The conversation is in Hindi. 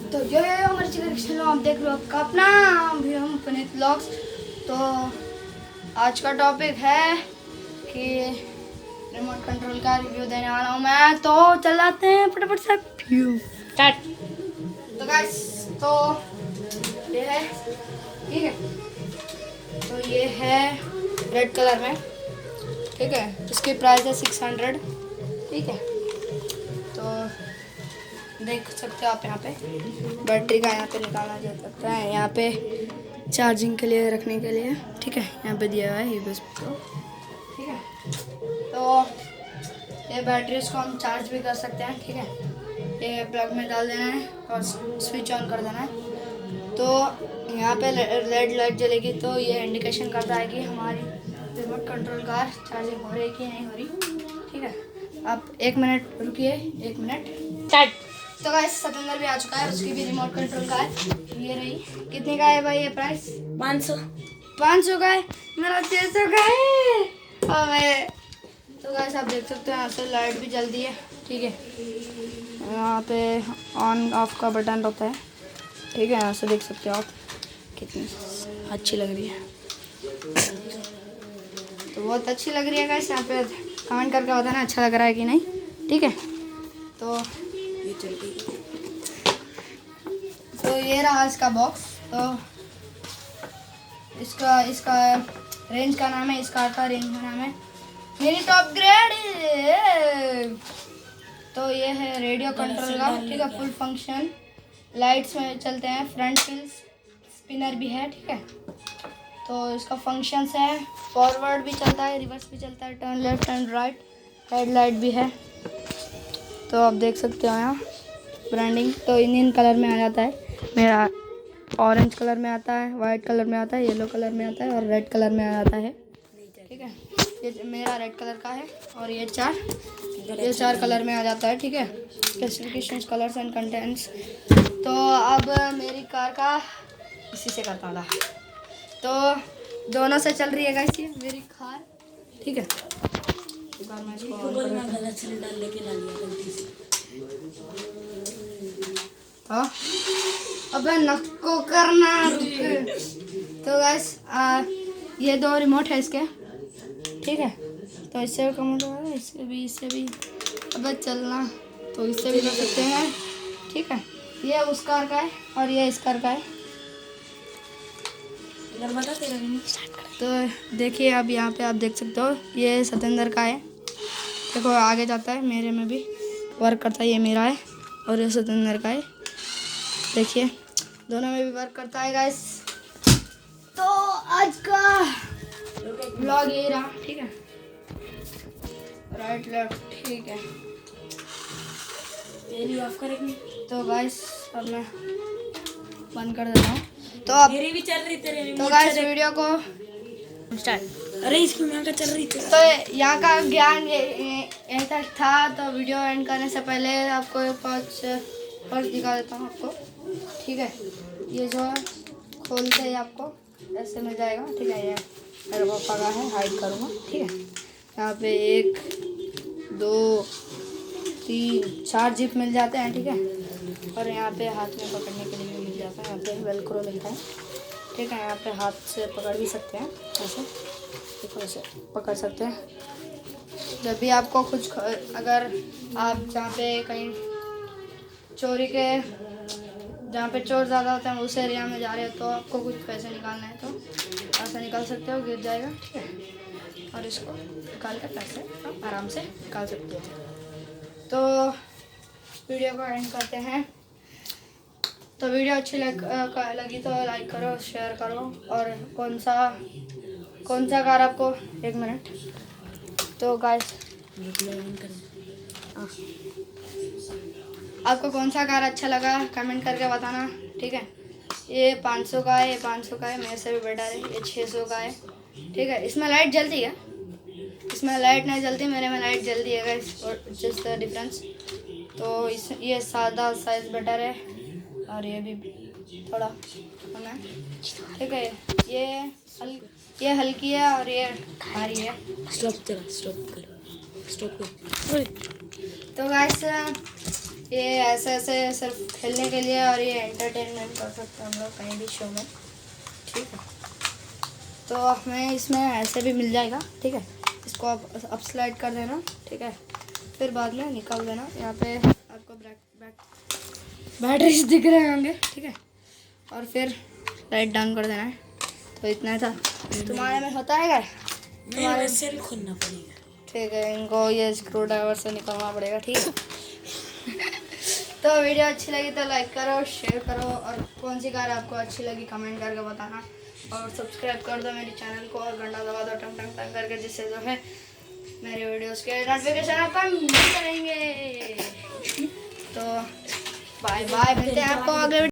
तो जो हमारे चैनल आप देख रहे हो आपका अपना वीडियो हम पुनीत व्लॉग्स। तो आज का टॉपिक है कि रिमोट कंट्रोल का रिव्यू देने वाला हूँ मैं। तो चलाते हैं फटाफट से व्यू स्टार्ट। तो गाइस तो ये है, ठीक है, तो ये है रेड कलर में, ठीक है। इसकी प्राइस है 600, ठीक है। तो देख सकते हो आप यहाँ पे बैटरी का यहाँ पे निकाला जा सकता है, यहाँ पे चार्जिंग के लिए रखने के लिए, ठीक है। यहाँ पे दिया हुआ है USB को, ठीक है। तो ये बैटरी को हम चार्ज भी कर सकते हैं, ठीक है। ये प्लग में डाल देना है और स्विच ऑन कर देना है। तो यहाँ पे रेड लाइट जलेगी, तो ये इंडिकेशन करता है कि हमारी रिमोट कंट्रोल कार चार्जिंग हो रही है कि नहीं हो रही, ठीक है। आप 1 मिनट रुकिए, 1 मिनट स्टार्ट। तो गाइस सतेंद्र भी आ चुका है, उसकी भी रिमोट कंट्रोल कार ये रही। कितने का है भाई ये प्राइस? 500 का है, मेरा 600 का है। और मैं तो गाइस आप देख सकते हो यहाँ से लाइट भी जल्दी है, ठीक है। यहाँ पे ऑन ऑफ का बटन रहता है, ठीक है। यहाँ से देख सकते हो आप कितनी अच्छी लग रही है। तो बहुत अच्छी लग रही है गाइस, यहाँ पे कमेंट करके बताना अच्छा लग रहा है कि नहीं, ठीक है। तो ये रहा इसका बॉक्स। तो इसका रेंज का नाम है, इस कार का रेंज का नाम है मिनी टॉप ग्रेड। तो ये है रेडियो कंट्रोल का, ठीक है, फुल फंक्शन। लाइट्स में चलते हैं, फ्रंट व्हील स्पिनर भी है, ठीक है। तो इसका फंक्शंस है, फॉरवर्ड भी चलता है, रिवर्स भी चलता है, turn left and right, headlight भी है। तो आप देख सकते हो यहाँ ब्रांडिंग तो इंडियन कलर में आ जाता है। मेरा ऑरेंज कलर में आता है, वाइट कलर में आता है, येलो कलर में आता है और रेड कलर में आ जाता है, ठीक है। ये मेरा रेड कलर का है और ये चार कलर में आ जाता है, ठीक है। Specifications, colours and contents. तो अब मेरी कार का इसी से करता हूँ। तो दोनों से चल रही है गाइस ये मेरी कार, ठीक है। हाँ अबे नको करना रुक। तो गाइस ये 2 रिमोट है इसके, ठीक है। तो इससे भी कमेंट होगा, इससे भी अबे चलना, तो इससे भी कर सकते हैं, ठीक है। ये उस कार का है और ये इस कार का है। तो देखिए अब यहाँ पे आप देख सकते हो ये सतेंद्र का है, देखो आगे जाता है, मेरे में भी वर्क करता है, ये मेरा है और ये सतेंद्र का है, देखिए दोनों में भी वर्क करता है गाइस। तो आज का ब्लॉग ये रहा, ठीक है। राइट लेफ्ट, ठीक है। ऑफ करेंगे तो गाइस अब मैं बंद कर देता हूँ। तो अब मेरी भी चल रही थी। तो गाइस वीडियो को स्टार्ट। अरे इसकी यहाँ का चल रही थी। तो यहाँ का ज्ञान यहीं तक था। तो वीडियो एंड करने से पहले आपको एक पर्स दिखा देता हूँ आपको, ठीक है। ये जो है खोलते ही आपको ऐसे मिल जाएगा, ठीक है। ये मेरे पापा का है, हाइड करूँगा, ठीक है। यहाँ पे 1 2 3 4 जिप मिल जाते हैं, ठीक है। और यहाँ पे हाथ में पकड़ने के लिए भी मिल जाता है, यहाँ पे वेलक्रो लिखा है, ठीक है। यहाँ पे हाथ से पकड़ भी सकते हैं, ऐसे देखो, ऐसे पकड़ सकते हैं। जब भी आपको कुछ अगर आप जहाँ पे कहीं चोरी के, जहाँ पे चोर ज़्यादा होते हैं उस एरिया में जा रहे हो, तो आपको कुछ पैसे निकालना है तो ऐसे निकाल सकते हो, गिर जाएगा, ठीक है। और इसको निकाल कर पैसे आप आराम से निकाल सकते हो। तो वीडियो को एंड करते हैं। तो वीडियो अच्छी लगी तो लाइक करो, शेयर करो। और कौन सा कार आपको, 1 मिनट। तो गाइस आपको कौन सा कार अच्छा लगा कमेंट करके बताना, ठीक है। ये 500 का है, ये 500 का है, मेरे से भी बेटर है। ये 600 का है, ठीक है। इसमें लाइट जलती है, इसमें लाइट नहीं जलती, मेरे में लाइट जल्दी है गाइस, और जस्ट द डिफरेंस। तो ये सादा साइज बेटर है और ये भी थोड़ा कम है, ठीक है। ये हल्की है और ये भारी है। स्टॉप कर। तो गाइस ये ऐसे ऐसे सिर्फ खेलने के लिए और ये एंटरटेनमेंट कर सकते हैं हम लोग कहीं भी शो में, ठीक है। तो हमें इसमें ऐसे भी मिल जाएगा, ठीक है। इसको आप अप स्लाइड कर देना, ठीक है। फिर बाद में निकाल देना। यहाँ पे आपको बैटरीज दिख रहे होंगे, ठीक है। और फिर लाइट डाउन कर देना है। तो इतना था। तुम्हारे में होता है क्या? तुम्हारे से भी खोलना पड़ेगा, ठीक है। इनको ये स्क्रू ड्राइवर से निकालना पड़ेगा, ठीक है। तो वीडियो अच्छी लगी तो लाइक करो, शेयर करो, और कौन सी कार आपको अच्छी लगी कमेंट करके बताना। और सब्सक्राइब कर दो मेरे चैनल को और घंटा दबा दो टंग टंग टंग करके, जिससे जो है मेरे वीडियोस के नोटिफिकेशन आपको मिलते रहेंगे। तो बाय बाय, मिलते हैं आपको अगले